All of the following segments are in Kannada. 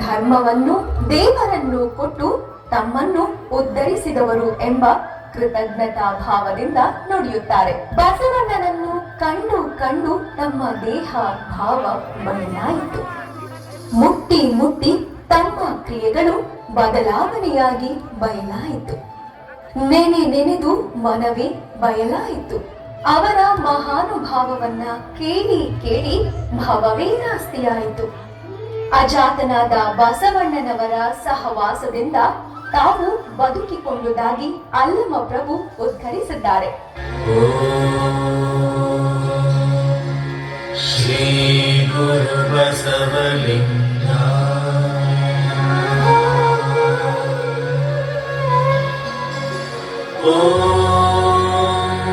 ಧರ್ಮವನ್ನು ದೇವರನ್ನು ಕೊಟ್ಟು ತಮ್ಮನ್ನು ಉದ್ಧರಿಸಿದವರು ಎಂಬ ಕೃತಜ್ಞತಾ ಭಾವದಿಂದ ನುಡಿಯುತ್ತಾರೆ. ಬಸವಣ್ಣನನ್ನು ಕಂಡು ಕಂಡು ತಮ್ಮ ದೇಹ ಭಾವ ಬದಲಾಯಿತು. ಮುಟ್ಟಿ ಮುಟ್ಟಿ ತಮ್ಮ ಕ್ರಿಯೆಗಳು ಬದಲಾವಣೆಯಾಗಿ ಬಯಲಾಯಿತು. ನೆನೆ ನೆನೆದು ಮನವೇ ಬಯಲಾಯಿತು. ಅವರ ಮಹಾನುಭಾವವನ್ನ ಕೇಳಿ ಕೇಳಿ ಭಾವವೇ ನಾಸ್ತಿಯಾಯಿತು. ಅಜಾತನಾದ ಬಸವಣ್ಣನವರ ಸಹವಾಸದಿಂದ ತಾವು ಬದುಕಿಕೊಂಡುದಾಗಿ ಅಲ್ಲಮ ಪ್ರಭು ಉದ್ಘರಿಸಿದ್ದಾರೆ. ಶ್ರೀ ಗುರು ಬಸವಲಿಂಗ ಓಂ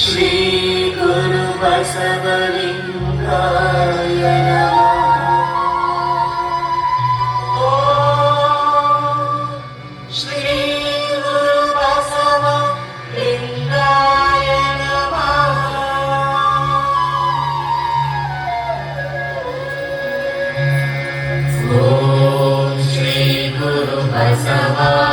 ಶ್ರೀ ಗುರು ಬಸವಲಿಂಗಾಯ Bye.